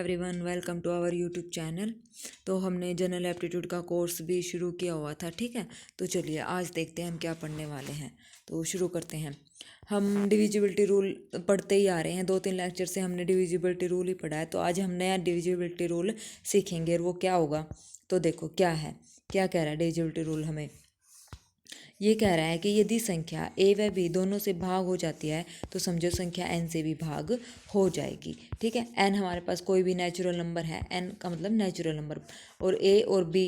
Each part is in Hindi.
Everyone, welcome to our YouTube channel. तो हमने जनरल एप्टीट्यूड का कोर्स भी शुरू किया हुआ था, ठीक है। तो चलिए आज देखते हैं हम क्या पढ़ने वाले हैं। तो शुरू करते हैं। हम डिविजिबिलिटी रूल पढ़ते ही आ रहे हैं, 2-3 लेक्चर से हमने डिविजिबिलिटी रूल ही पढ़ा है। तो आज हम नया डिविजिबिलिटी रूल सीखेंगे और वो क्या होगा। तो देखो क्या है, क्या कह रहा है डिविजिबिलिटी रूल हमें। ये कह रहा है कि यदि संख्या a व b दोनों से भाग हो जाती है तो समझो संख्या n से भी भाग हो जाएगी, ठीक है। n हमारे पास कोई भी नेचुरल नंबर है, n का मतलब नेचुरल नंबर, और a और b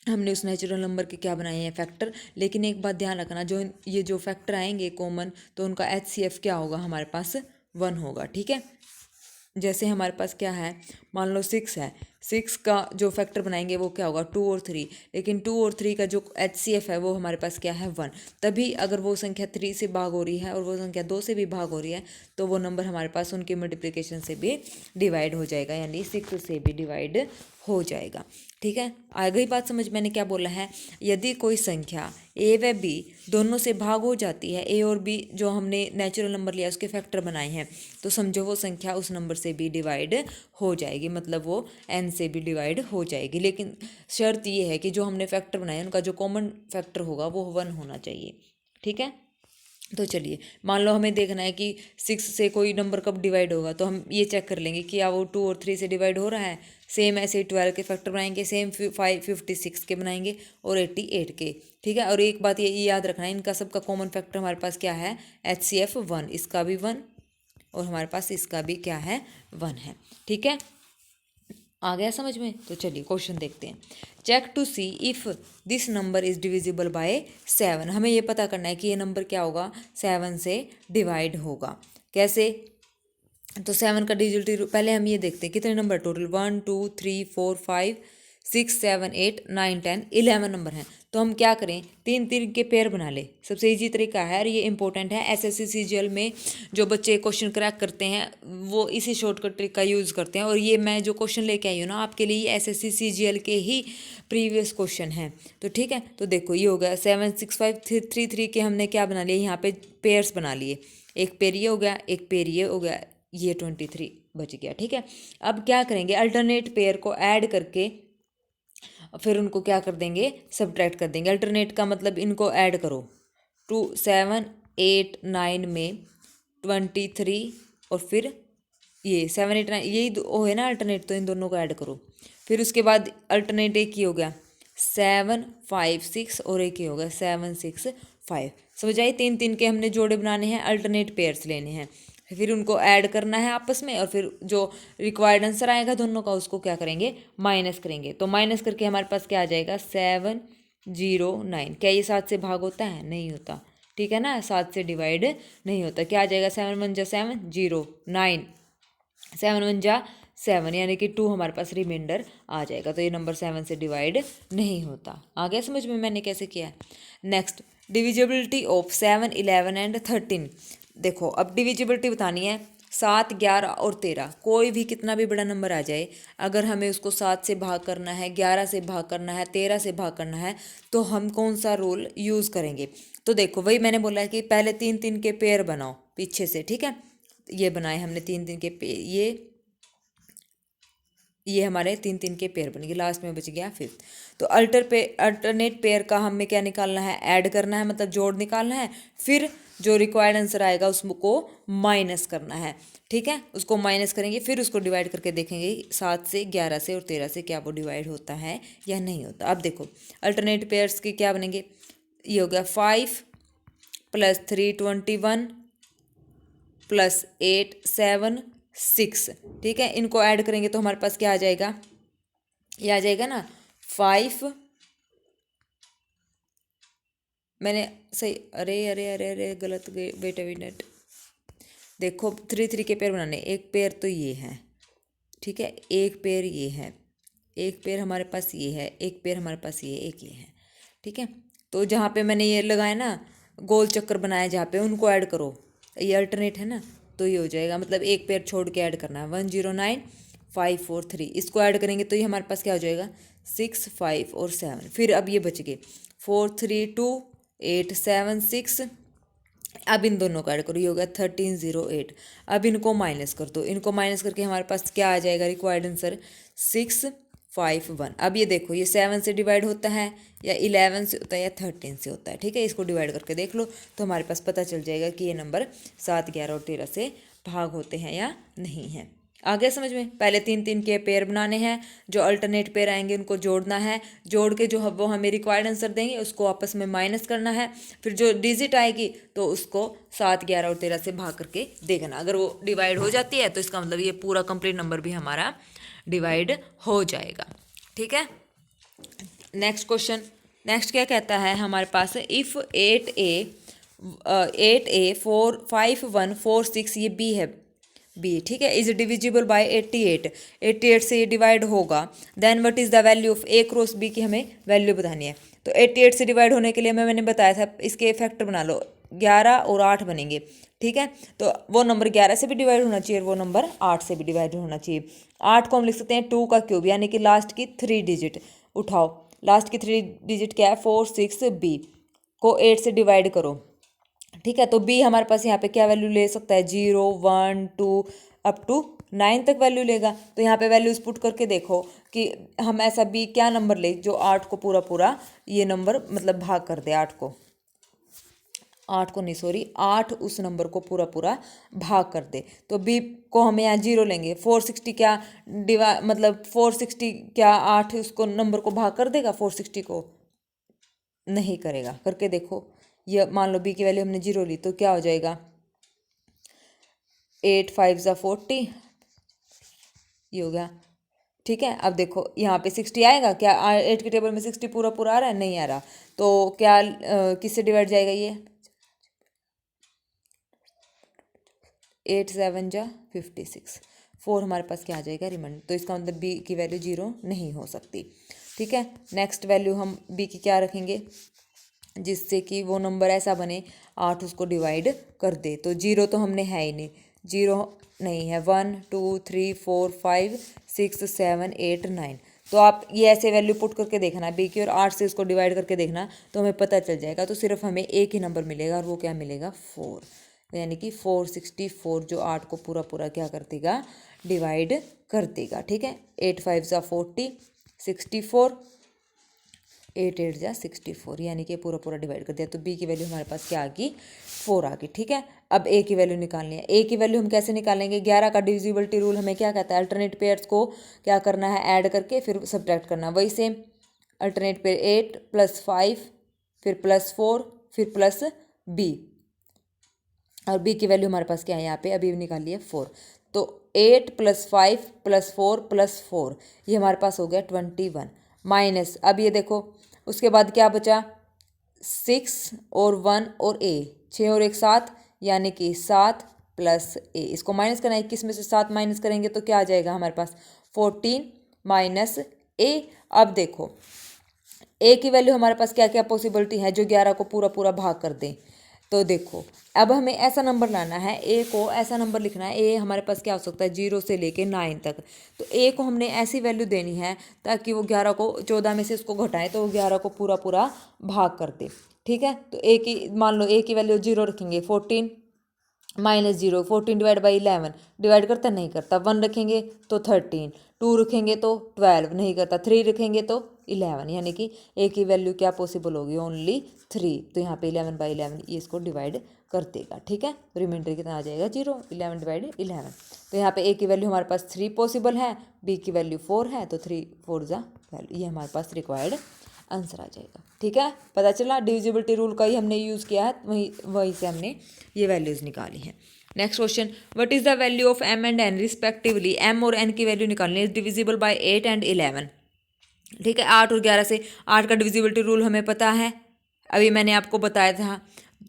हमने उस नेचुरल नंबर के क्या बनाए हैं, फैक्टर। लेकिन एक बात ध्यान रखना, जो ये जो फैक्टर आएंगे कॉमन, तो उनका HCF क्या होगा, हमारे पास 1 होगा, ठीक है। जैसे हमारे पास क्या है, मान लो 6 है, 6 का जो फैक्टर बनाएंगे वो क्या होगा, 2 और 3। लेकिन 2 और 3 का जो HCF है वो हमारे पास क्या है, 1। तभी अगर वो संख्या 3 से भाग हो रही है और वो संख्या 2 से भी भाग हो रही है तो वो नंबर हमारे पास उनके मल्टीप्लिकेशन से भी डिवाइड हो जाएगा, यानी 6 से भी डिवाइड हो जाएगा, ठीक है। आ गई बात समझ। मैंने क्या बोला है, यदि कोई संख्या a व b दोनों से भाग हो जाती है, a और b जो हमने नेचुरल नंबर लिया उसके फैक्टर बनाए हैं, तो समझो वो संख्या उस नंबर से भी डिवाइड हो जाएगी, मतलब वो n से भी डिवाइड हो जाएगी। लेकिन शर्त ये है कि जो हमने फैक्टर बनाए उनका जो कॉमन फैक्टर होगा वो 1 होना चाहिए, ठीक है। तो चलिए मान लो हमें देखना है कि 6 से कोई नंबर कब डिवाइड होगा, तो हम ये चेक कर लेंगे कि क्या वो 2 और 3 से डिवाइड हो रहा है। सेम ऐसे ही 12 के फैक्टर बनाएंगे, सेम 56 के बनाएंगे और 88 के, ठीक है। और एक बात ये याद रखना है, इनका सबका कॉमन फैक्टर हमारे पास क्या है, HCF 1, इसका भी 1 और हमारे पास इसका भी क्या है, 1 है, ठीक है। आ गया समझ में। तो चलिए क्वेश्चन देखते हैं। Check to see if this number is divisible by 7। हमें ये पता करना है कि ये नंबर क्या होगा, 7 से डिवाइड होगा। कैसे, तो 7 का डिजिटल पहले हम ये देखते हैं कितने नंबर टोटल, 1 2 3 4 5 6 7 8 9 10 11 नंबर हैं। तो हम क्या करें, 3 के पेयर बना ले। सबसे इजी तरीका है और ये इंपॉर्टेंट है, SSC CGL में जो बच्चे क्वेश्चन क्रैक करते हैं वो इसी शॉर्टकट ट्रिक का यूज़ करते हैं। और ये मैं जो क्वेश्चन लेके आई हूँ ना आपके लिए, SSC CGL के ही प्रीवियस क्वेश्चन हैं। तो ठीक है, तो देखो ये हो गया 7 6 5 3 3 के हमने क्या बना लिया, यहाँ पे पेयर्स बना लिए। एक पेयर ये हो गया, एक पेयर ये हो गया, ये 23 बच गया, ठीक है। अब क्या करेंगे, अल्टरनेट पेयर को ऐड करके फिर उनको क्या कर देंगे, सब्ट्रैक्ट कर देंगे। अल्टरनेट का मतलब इनको ऐड करो, 2 7 8 9 में 23 और फिर ये 7 8 9 यही वो है ना अल्टरनेट, तो इन दोनों को ऐड करो। फिर उसके बाद अल्टरनेट एक ही हो गया 7 5 6 और एक ही हो गया 7 6 5। समझ आई, 3 के हमने जोड़े बनाने हैं, अल्टरनेट पेयर्स लेने हैं, फिर उनको ऐड करना है आपस में, और फिर जो रिक्वायर्ड आंसर आएगा दोनों का उसको क्या करेंगे, माइनस करेंगे। तो माइनस करके हमारे पास क्या आ जाएगा, 7 0 9। क्या ये 7 से भाग होता है, नहीं होता, ठीक है ना, 7 से डिवाइड नहीं होता। क्या आ जाएगा, 7 1 जा 7 0 9, 7 1 जा 7, यानी कि 2 हमारे पास रिमाइंडर आ जाएगा। तो ये नंबर 7 से डिवाइड नहीं होता। आ गया समझ में मैंने कैसे किया है। Next, divisibility of 7 11 and 13। देखो अब डिविजिबिलिटी बतानी है, 7 11 और 13, कोई भी कितना भी बड़ा नंबर आ जाए, अगर हमें उसको 7 से भाग करना है, 11 से भाग करना है, 13 से भाग करना है, तो हम कौन सा रूल यूज़ करेंगे। तो देखो वही मैंने बोला है कि पहले 3 के पेयर बनाओ पीछे से, ठीक है। ये बनाए हमने 3 के पेयर, ये हमारे 3 के पेयर बन गए, लास्ट में बच गया 5th। तो अल्टरनेट पेयर का हमें क्या निकालना है, ऐड करना है, मतलब जोड़ निकालना है। फिर जो रिक्वायर्ड आंसर आएगा उसको माइनस करना है, ठीक है। उसको माइनस करेंगे, फिर उसको डिवाइड करके देखेंगे 7 से 11 से और 13 से क्या वो डिवाइड होता है या नहीं होता। अब देखो अल्टरनेट पेयर्स के क्या बनेंगे, ये हो गया 5 + 3 21 + 8 7 6, ठीक है। इनको ऐड करेंगे तो हमारे पास क्या आ जाएगा, ये आ जाएगा ना 5, मैंने सही, अरे अरे अरे अरे गलत गए, वेट अ मिनट। देखो 3 के पेयर बनाने, एक पेयर तो ये है, ठीक है, एक पेयर ये है, एक पेयर हमारे पास ये है, एक पेयर हमारे पास ये, एक ये है, ठीक है। तो जहाँ पे मैंने ये लगाया ना गोल चक्कर बनाया, जहाँ पे उनको ऐड करो, ये अल्टरनेट है ना, तो ये हो जाएगा, मतलब एक पेयर छोड़ के ऐड करना है, 1 0 9 5 4 3, इसको ऐड करेंगे तो ये हमारे पास क्या हो जाएगा, 6 5 और 7। फिर अब ये बच गए 4 3 2 8 7 6, अब इन दोनों को ऐड करो, ये हो गया 1308। अब इनको माइनस कर दो, इनको माइनस करके हमारे पास क्या आ जाएगा रिक्वायर्ड आंसर 651। अब ये देखो, ये 7 से डिवाइड होता है या 11 से होता है या 13 से होता है, ठीक है। इसको डिवाइड करके देख लो तो हमारे पास पता चल जाएगा कि ये नंबर 7, 11 और 13 से भाग होते हैं या नहीं है। आ गया समझ में? पहले 3 3 के पेयर बनाने हैं, जो अल्टरनेट पेयर आएंगे उनको जोड़ना है, जोड़ के जो वो हमें रिक्वायर्ड आंसर देंगे उसको आपस में माइनस करना है, फिर जो डिजिट आएगी तो उसको 7, 11 और 13 से भाग करके देखना। अगर वो डिवाइड हो जाती है तो इसका मतलब ये पूरा कंप्लीट नंबर भी हमारा डिवाइड हो जाएगा, ठीक है। नेक्स्ट क्वेश्चन, नेक्स्ट क्या कहता है हमारे पास, इफ़ 8a 45146, ये बी है, बी, ठीक है, इज डिविजिबल बाय 88, 88 से ये डिवाइड होगा, then what is the value of A cross B की हमें वैल्यू बतानी है। तो 88 से डिवाइड होने के लिए मैंने बताया था इसके फैक्टर बना लो, 11 और 8 बनेंगे, ठीक है। तो वो नंबर 11 से भी डिवाइड होना चाहिए और वो नंबर 8 से भी डिवाइड होना चाहिए। 8 को हम लिख सकते हैं 2 का क्यूब, यानी कि लास्ट की 3 डिजिट उठाओ, लास्ट की 3 डिजिट क्या है 4 6, बी को 8 से डिवाइड करो, ठीक है। तो बी हमारे पास यहाँ पे क्या वैल्यू ले सकता है, 0 1 2 अप टू 9 तक वैल्यू लेगा। तो यहाँ पे वैल्यूज पुट करके देखो कि हम ऐसा बी क्या नंबर ले जो 8 को पूरा पूरा ये नंबर मतलब भाग कर दे, 8 को नहीं सॉरी 8 उस नंबर को पूरा पूरा भाग कर दे। तो बी को हम यहाँ 0 लेंगे, 460 क्या मतलब 460 क्या 8 उसको नंबर को भाग कर देगा, 460 को नहीं करेगा। करके देखो, ये मान लो बी की वैल्यू हमने 0 ली तो क्या हो जाएगा, 8 5 ज़ा 40, ये हो गया, ठीक है। अब देखो यहाँ पे 60 आएगा क्या, 8 के टेबल में 60 पूरा पूरा आ रहा है, नहीं आ रहा, तो क्या किससे डिवाइड जाएगा ये, 8 7 जा 56, 4 हमारे पास क्या आ जाएगा रिमाइंडर। तो इसका मतलब बी की वैल्यू 0 नहीं हो सकती, ठीक है। नेक्स्ट वैल्यू हम बी की क्या रखेंगे, जिससे कि वो नंबर ऐसा बने 8 उसको डिवाइड कर दे। तो 0 तो हमने है ही नहीं, 0 नहीं है, 1 2 3 4 5 6 7 8 9। तो आप ये ऐसे वैल्यू पुट करके देखना बी की और 8 से उसको डिवाइड करके देखना तो हमें पता चल जाएगा। तो सिर्फ हमें एक ही नंबर मिलेगा और वो क्या मिलेगा 4, यानी कि 464 जो 8 को पूरा पूरा क्या कर देगा, डिवाइड कर देगा, ठीक है। 8 5 ज़ा 40, 64, 8 8 जा 64, यानी कि पूरा पूरा डिवाइड कर दिया। तो बी की वैल्यू हमारे पास क्या आ गई, 4 आ गई, ठीक है। अब ए की वैल्यू निकालनी है। ए की वैल्यू हम कैसे निकालेंगे, 11 का डिविजिबिलिटी रूल हमें क्या कहता है, अल्टरनेट पेयर्स को क्या करना है, ऐड करके फिर सब्ट्रैक्ट करना। वही सेम अल्टरनेट पेयर 8 + 5 फिर +4 फिर प्लस बी, और बी की वैल्यू हमारे पास क्या है यहाँ पे अभी निकाली है 4। तो 8 + 5 + 4 + 4 ये हमारे पास हो गया 21 माइनस, अब ये देखो उसके बाद क्या बचा, 6 और 1 और ए, 6 और 1 7, यानी कि 7 + ए, इसको माइनस करना है, 21 में से 7 माइनस करेंगे तो क्या आ जाएगा हमारे पास 14 माइनस ए। अब देखो ए की वैल्यू हमारे पास क्या क्या पॉसिबिलिटी है जो 11 को पूरा पूरा भाग कर दें। तो देखो अब हमें ऐसा नंबर लाना है, ए को ऐसा नंबर लिखना है, ए हमारे पास क्या हो सकता है 0 से लेके 9 तक। तो ए को हमने ऐसी वैल्यू देनी है ताकि वो 11 को 14 में से उसको घटाएं तो वो 11 को पूरा पूरा भाग कर दे, ठीक है। तो ए की मान लो ए की वैल्यू 0 रखेंगे, 14 माइनस 0, 14 डिवाइड बाई 11 डिवाइड करता नहीं करता, 1 रखेंगे तो 13, 2 रखेंगे तो 12 नहीं करता, 3 रखेंगे तो 11, यानी कि ए की वैल्यू क्या पॉसिबल होगी, ओनली 3। तो यहाँ पे 11/11 ये इसको डिवाइड कर देगा, ठीक है। रिमाइंडर कितना आ जाएगा 0, 11/11। तो यहाँ पे ए की वैल्यू हमारे पास 3 पॉसिबल है, बी की वैल्यू 4 है, तो 3 4 ज़ा 12 ये हमारे पास रिक्वायर्ड आंसर आ जाएगा, ठीक है। पता चला डिविजिबिलिटी रूल का ही हमने यूज़ किया है, वहीं से हमने ये वैल्यूज़ निकाली हैं। Next question, what is the value of m and n respectively, m और n की वैल्यू निकालनी है, डिविजिबल बाय 8 एंड 11, ठीक है। 8 और 11 से 8 का डिविजिबिलिटी रूल हमें पता है, अभी मैंने आपको बताया था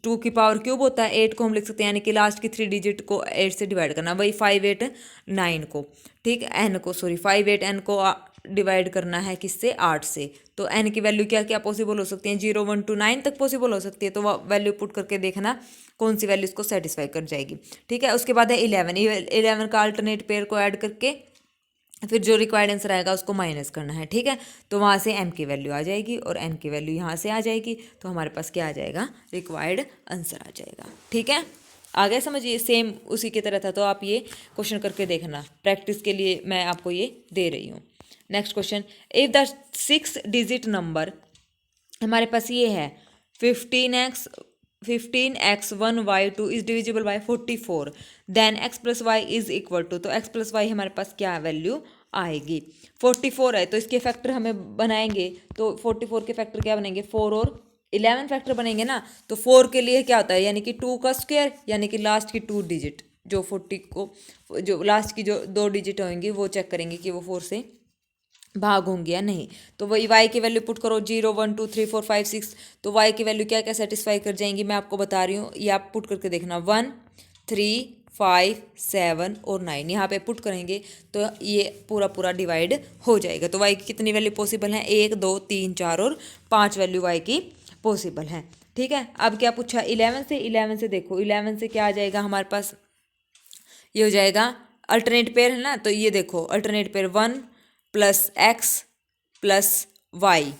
2 की पावर क्यूब होता है, 8 को हम लिख सकते हैं यानी कि लास्ट की 3 डिजिट को 8 से डिवाइड करना, वही 5 8 9 को, ठीक है, n को सॉरी 5 8 n को डिवाइड करना है किससे, 8 से। तो n की वैल्यू क्या क्या पॉसिबल हो सकती है, 0 1 2 9 तक पॉसिबल हो सकती है। तो वह वैल्यू पुट करके देखना कौन सी वैल्यू इसको सेटिस्फाई कर जाएगी, ठीक है। उसके बाद है 11 का अल्टरनेट पेयर को ऐड करके फिर जो रिक्वायर्ड आंसर आएगा उसको माइनस करना है, ठीक है। तो वहाँ से m की वैल्यू आ जाएगी और n की वैल्यू यहाँ से आ जाएगी, तो हमारे पास क्या आ जाएगा, रिक्वायर्ड आंसर आ जाएगा, ठीक है। आगे समझिए, सेम उसी की तरह था, तो आप ये क्वेश्चन करके देखना, प्रैक्टिस के लिए मैं आपको ये दे रही हूँ। Next question, if the 6 digit number हमारे पास ये है 15x1y2 is divisible by 44, then x plus Y is equal to, तो x प्लस वाई हमारे पास क्या वैल्यू आएगी, 44 है तो इसके फैक्टर हमें बनाएंगे, तो 44 के फैक्टर क्या बनेंगे, 4 और 11 फैक्टर बनेंगे ना। तो 4 के लिए क्या होता है, यानी कि 2 का स्क्वायर, यानी कि लास्ट की 2 डिजिट, जो 40 को जो लास्ट की जो 2 डिजिट होंगी वो चेक करेंगे कि वो 4 से भाग होंगे या नहीं। तो वही y की वैल्यू पुट करो, 0 1 2 3 4 5 6, तो y की वैल्यू क्या क्या सेटिस्फाई कर जाएंगी, मैं आपको बता रही हूँ, ये आप पुट करके देखना, 1 3 5 7 और 9 यहाँ पे पुट करेंगे तो ये पूरा पूरा डिवाइड हो जाएगा। तो y की कितनी वैल्यू पॉसिबल है, 1 2 3 4 और 5 वैल्यू y की पॉसिबल है, ठीक है। अब क्या पूछा, 11 से देखो, 11 से क्या आ जाएगा हमारे पास, ये हो जाएगा अल्टरनेट पेयर है ना, तो ये देखो alternate pair 1 plus X plus Y,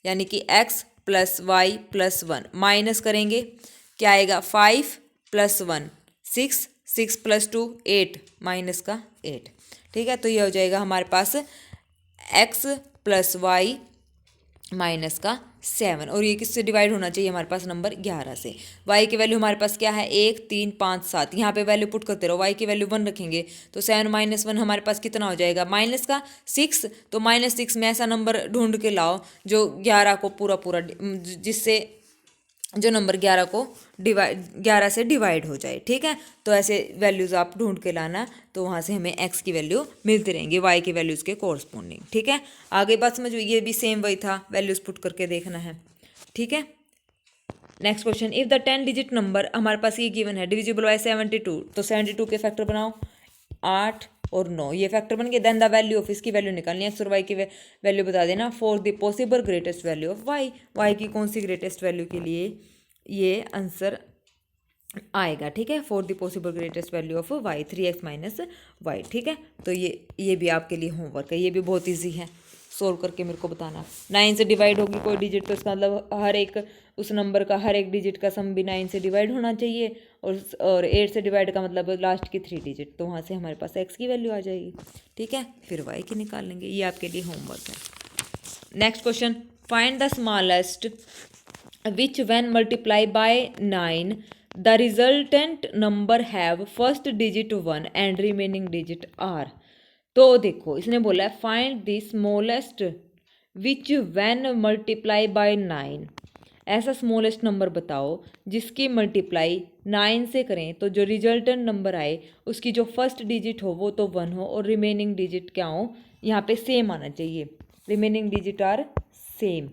यानी कि x plus Y plus 1 minus करेंगे, क्या आएगा, 5 प्लस 1 6 6 प्लस 2 8 माइनस का 8, ठीक है। तो ये हो जाएगा हमारे पास x प्लस वाई माइनस का 7, और ये किससे डिवाइड होना चाहिए, हमारे पास नंबर 11 से। y की वैल्यू हमारे पास क्या है, 1 3 5 7, यहाँ पे वैल्यू पुट करते रहो, y की वैल्यू 1 रखेंगे तो 7 माइनस 1 हमारे पास कितना हो जाएगा, माइनस का 6, तो माइनस 6 में ऐसा नंबर ढूंढ के लाओ जो 11 को पूरा पूरा जिससे जो नंबर 11 को 11 से डिवाइड हो जाए, ठीक है। तो ऐसे वैल्यूज़ आप ढूंढ के लाना, तो वहाँ से हमें x की वैल्यू मिलती रहेंगी y की वैल्यूज़ के कोरस्पोंडिंग, ठीक है। आगे बात समझो, ये भी सेम वही था, वैल्यूज़ पुट करके देखना है, ठीक है। Next question, if the 10 digit number हमारे पास ये गिवन है डिविजिबल बाय 72, तो 72 के फैक्टर बनाओ, 8 और 9 ये फैक्टर बन गए, देन द वैल्यू ऑफ, इसकी वैल्यू निकालनी है, एक्स और वाई की वैल्यू बता देना, for the possible greatest value of Y, Y की कौन सी ग्रेटेस्ट वैल्यू के लिए ये आंसर आएगा, ठीक है, for the possible greatest value of y 3x minus y, ठीक है। तो ये भी आपके लिए होमवर्क है, ये भी बहुत ईजी है, सोल्व करके मेरे को बताना। 9 से डिवाइड होगी कोई डिजिट तो इसका मतलब हर एक उस नंबर का हर एक डिजिट का सम भी 9 से डिवाइड होना चाहिए, और 8 से डिवाइड का मतलब लास्ट की 3 डिजिट, तो वहाँ से हमारे पास x की वैल्यू आ जाएगी, ठीक है। फिर y की निकाल लेंगे, ये आपके लिए होमवर्क है। Next question, find the smallest which when multiply by 9 the resultant number have first digit 1 and remaining digit r। तो देखो इसने बोला है find the smallest which when multiply by 9, ऐसा स्मॉलेस्ट नंबर बताओ जिसकी मल्टीप्लाई 9 से करें तो जो रिजल्टेंट नंबर आए उसकी जो फर्स्ट डिजिट हो वो तो 1 हो और रिमेनिंग डिजिट क्या हो, यहाँ पे सेम आना चाहिए, रिमेनिंग डिजिट आर सेम,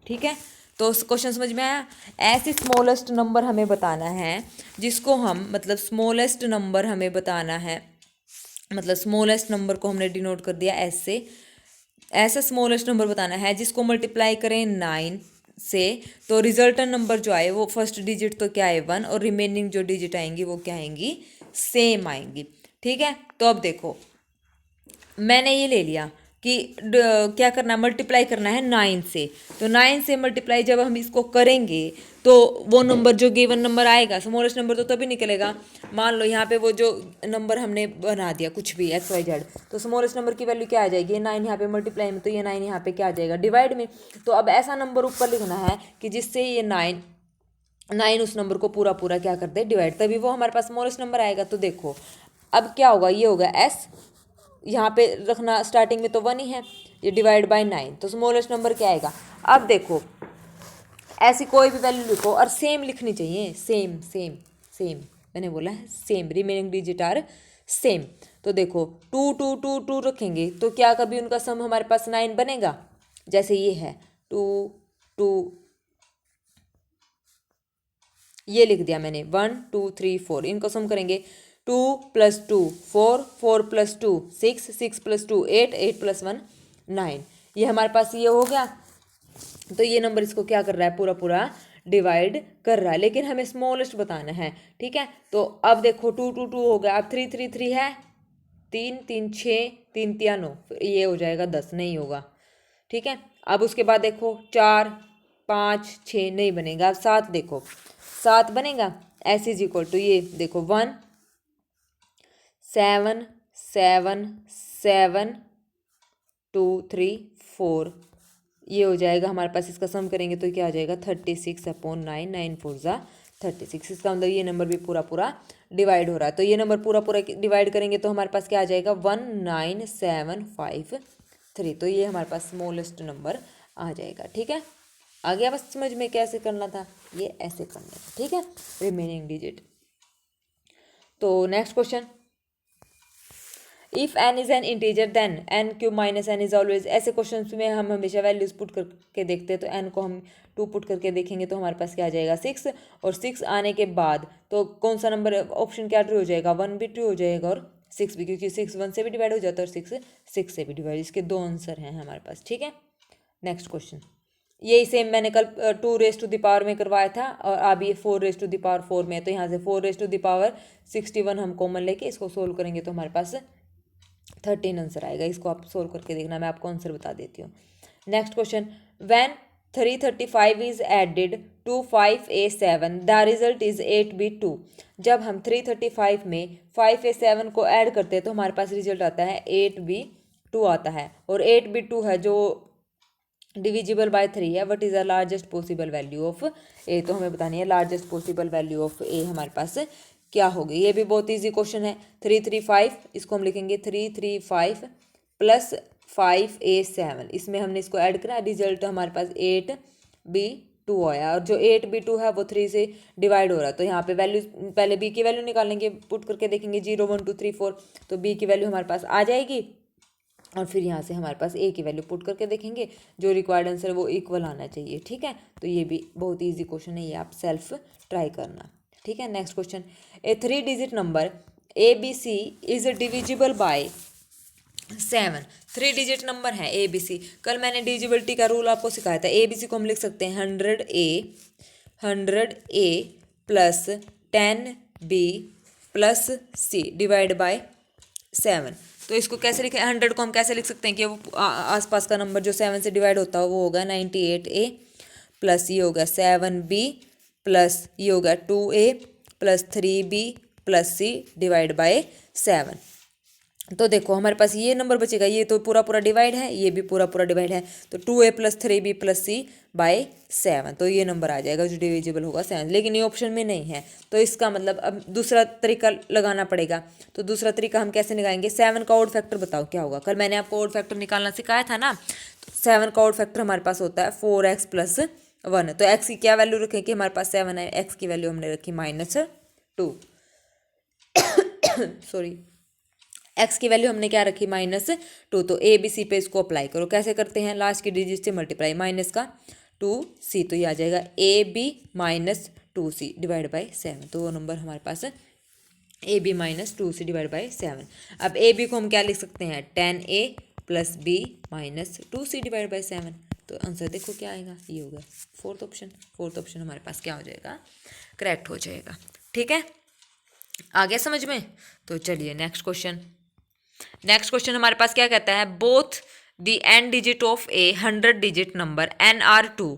ठीक है। तो क्वेश्चन समझ में आया, ऐसे स्मॉलेस्ट नंबर हमें बताना है जिसको हम, मतलब स्मॉलेस्ट नंबर हमें बताना है, मतलब स्मॉलेस्ट नंबर को हमने डिनोट कर दिया एस से, ऐसा स्मॉलेस्ट नंबर बताना है जिसको मल्टीप्लाई करें 9 से तो रिजल्टेंट नंबर जो आए वो फर्स्ट डिजिट तो क्या है 1 और रिमेनिंग जो डिजिट आएंगी वो क्या आएंगी, सेम आएंगी, ठीक है। तो अब देखो मैंने ये ले लिया कि क्या करना है, मल्टीप्लाई करना है 9 से, तो 9 से मल्टीप्लाई जब हम इसको करेंगे तो वो नंबर जो गिवन नंबर आएगा स्मॉलेस्ट नंबर तो तभी निकलेगा, मान लो यहाँ पे वो जो नंबर हमने बना दिया कुछ भी XYZ, तो स्मॉलेस्ट नंबर की वैल्यू क्या आ जाएगी, 9 यहाँ पे मल्टीप्लाई में, तो ये 9 यहाँ पे क्या आ जाएगा, डिवाइड में। तो अब ऐसा नंबर ऊपर लिखना है कि जिससे ये 9 उस नंबर को पूरा पूरा क्या कर दे, डिवाइड, तभी वो हमारे पास स्मॉलेस्ट नंबर आएगा। तो देखो अब क्या होगा, ये होगा S, यहाँ पे रखना स्टार्टिंग में तो 1 ही है, ये डिवाइड बाय 9, तो स्मॉलेस्ट नंबर क्या आएगा। अब देखो ऐसी कोई भी वैल्यू लिखो और सेम लिखनी चाहिए, सेम सेम सेम, मैंने बोला है same, remaining digit are same. तो देखो 2 2 2 2 रखेंगे तो क्या कभी उनका सम हमारे पास 9 बनेगा, जैसे ये है 2 2, ये लिख दिया मैंने 1 2 3 4, इनको सम करेंगे 2 + 2 4 4 + 2 6 6 + 2 8 8 + 1 9, ये हमारे पास ये हो गया। तो ये नंबर इसको क्या कर रहा है, पूरा पूरा डिवाइड कर रहा है, लेकिन हमें स्मॉलेस्ट बताना है, ठीक है। तो अब देखो 2 2 2 हो गया, अब 3 3 3 है 3 3 6 3 3 9, ये हो जाएगा 10, नहीं होगा। ठीक है, अब उसके बाद देखो 4 5 6 नहीं बनेगा। अब 7 देखो, 7 बनेगा। एस इज इक्वल टू ये देखो 1 7 7 7 2 3 4, ये हो जाएगा हमारे पास। इसका सम करेंगे तो क्या आ जाएगा 36/9, 9 4 ज़ा 36। इसका मतलब ये नंबर भी पूरा पूरा डिवाइड हो रहा है। तो ये नंबर पूरा पूरा डिवाइड करेंगे तो हमारे पास क्या आ जाएगा 19753। तो ये हमारे पास स्मॉलेस्ट नंबर आ जाएगा। ठीक है, आ गया बस समझ में कैसे करना था, ये ऐसे करना था। ठीक है, रिमेनिंग डिजिट। तो next question, if n is an integer then n cube minus n is always. ऐसे क्वेश्चन में हम हमेशा वैल्यूज पुट करके देखते हैं। तो n को हम 2 पुट करके देखेंगे तो हमारे पास क्या आ जाएगा 6, और 6 आने के बाद तो कौन सा नंबर ऑप्शन क्या ट्रू हो जाएगा, 1 भी ट्रू हो जाएगा और 6 भी, क्योंकि 6 1 से भी डिवाइड हो जाता है और 6 6 से भी डिवाइड। इसके 2 आंसर हैं हमारे पास। ठीक है, नेक्स्ट क्वेश्चन, यही सेम मैंने कल 2 रेज टू द पावर में करवाया था और अब ये 4 रेज टू द पावर 4 में। तो यहाँ से 4 रेज टू द पावर 61 हम कॉमन लेके इसको सोल्व करेंगे तो हमारे पास 13 आंसर आएगा। इसको आप सोल्व करके देखना, मैं आपको आंसर बता देती हूँ। Next question, when 335 is added to 5a7 the result is 8b2। जब हम 335 में 5a7 को ऐड करते हैं तो हमारे पास रिजल्ट आता है 8b2 आता है। और 8b2 है जो डिविजिबल बाय 3 है। What is the largest possible value of a, तो हमें बतानी है largest possible value of a हमारे पास क्या होगी। ये भी बहुत इजी क्वेश्चन है। 335, इसको हम लिखेंगे 335 प्लस 5a7, इसमें हमने इसको ऐड करा, रिजल्ट हमारे पास 8b2 आया। और जो 8b2 है वो 3 से डिवाइड हो रहा है। तो यहाँ पे वैल्यू पहले b की वैल्यू निकालेंगे, पुट करके देखेंगे 0 1 2 3 4, तो b की वैल्यू हमारे पास आ जाएगी। और फिर यहाँ से हमारे पास ए की वैल्यू पुट करके देखेंगे, जो रिक्वायर्ड आंसर है वो इक्वल आना चाहिए। ठीक है, तो ये भी बहुत इजी क्वेश्चन है, ये आप सेल्फ ट्राई करना। ठीक है, next question, a 3 digit number a b c is divisible by 7। 3 digit number है ए बी सी। कल मैंने डिविजिबिलिटी का रूल आपको सिखाया था। ए बी सी को हम लिख सकते हैं 100 a plus 10b plus c divide by 7। तो इसको कैसे लिखें, 100 को हम कैसे लिख सकते हैं कि वो आसपास का नंबर जो 7 से डिवाइड होता है वो होगा 98a प्लस ये होगा 7b प्लस ये होगा 2a plus 3b plus c divide by 7। तो देखो हमारे पास ये नंबर बचेगा, ये तो पूरा पूरा डिवाइड है, ये भी पूरा पूरा डिवाइड है। तो 2a plus 3b plus c bye 7, तो ये नंबर आ जाएगा जो डिविजिबल होगा 7। लेकिन ये ऑप्शन में नहीं है, तो इसका मतलब अब दूसरा तरीका लगाना पड़ेगा। तो दूसरा तरीका हम कैसे निकालेंगे, 7 का ऑड फैक्टर बताओ क्या होगा। कल मैंने आपको ऑड फैक्टर निकालना सिखाया था ना। तो 7 का ऑड फैक्टर हमारे पास होता है 4x प्लस 1। तो x की क्या वैल्यू रखें कि हमारे पास 7 है, x की वैल्यू हमने रखी -2 सॉरी, x की वैल्यू हमने क्या रखी -2। तो ए बी सी पे इसको अप्लाई करो। कैसे करते हैं, लास्ट की डिजिट से मल्टीप्लाई, माइनस का 2c, तो ये आ जाएगा a b minus 2c divide by 7। तो वो नंबर हमारे पास a b minus 2c divide by 7। अब ए बी को हम क्या लिख सकते हैं 10a plus b minus 2c divide by 7। तो आंसर देखो क्या आएगा, ये होगा फोर्थ ऑप्शन। फोर्थ ऑप्शन हमारे पास क्या हो जाएगा, करेक्ट हो जाएगा। ठीक है, आ गया समझ में। तो चलिए नेक्स्ट क्वेश्चन। नेक्स्ट क्वेश्चन हमारे पास क्या कहता है, both the end digit of a 100 digit number n are 2।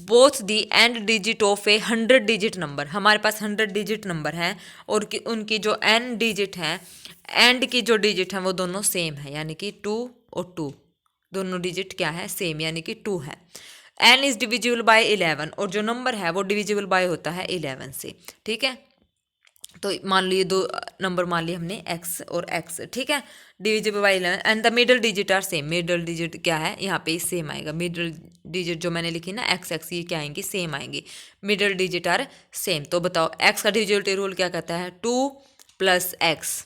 Both the end digit of a 100 digit number, हमारे पास 100 डिजिट नंबर है और उनकी जो एन डिजिट है, एंड की जो डिजिट है वो दोनों सेम है, यानी कि 2 और 2 दोनों डिजिट क्या है, सेम, यानी कि 2 है। एन इज डिविजिबल बाय 11, और जो नंबर है वो डिविजिबल बाय होता है 11 से। ठीक है, तो मान लो ये दो नंबर मान लिए हमने x और x। ठीक है, divisible by 11 and the middle digit are same. Middle digit क्या है, यहाँ पे सेम आएगा। मिडल डिजिट जो मैंने लिखी ना x x, ये क्या आएंगी, सेम आएंगी। Middle digit are same. तो बताओ x का डिविजिबिलिटी रूल क्या कहता है, 2 प्लस x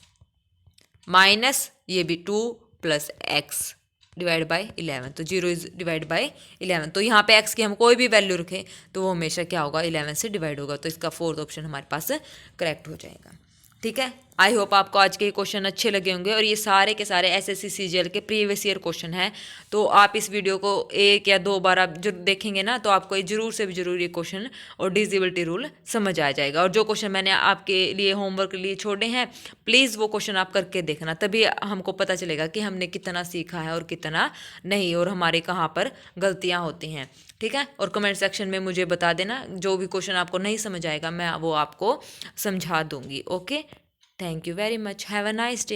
माइनस ये भी 2 प्लस x डिवाइड बाय 11। तो 0 इज डिवाइड बाय 11। तो यहाँ पे x की हम कोई भी वैल्यू रखें तो वो हमेशा क्या होगा, 11 से डिवाइड होगा। तो इसका फोर्थ ऑप्शन हमारे पास करेक्ट हो जाएगा। ठीक है, आई होप आपको आज के ये क्वेश्चन अच्छे लगे होंगे और ये सारे के सारे एसएससी सीजीएल के प्रीवियस ईयर क्वेश्चन हैं। तो आप इस वीडियो को 1 या 2 बार आप जो देखेंगे ना, तो आपको ये जरूर से भी जरूर ये क्वेश्चन और डिविजिबिलिटी रूल समझ आ जाएगा। और जो क्वेश्चन मैंने आपके लिए होमवर्क के लिए छोड़े हैं, प्लीज़ वो क्वेश्चन आप करके देखना, तभी हमको पता चलेगा कि हमने कितना सीखा है और कितना नहीं, और हमारे कहाँ पर गलतियाँ होती हैं। ठीक है, और कमेंट सेक्शन में मुझे बता देना, जो भी क्वेश्चन आपको नहीं समझ आएगा मैं वो आपको समझा दूंगी। Okay, thank you very much, have a nice day.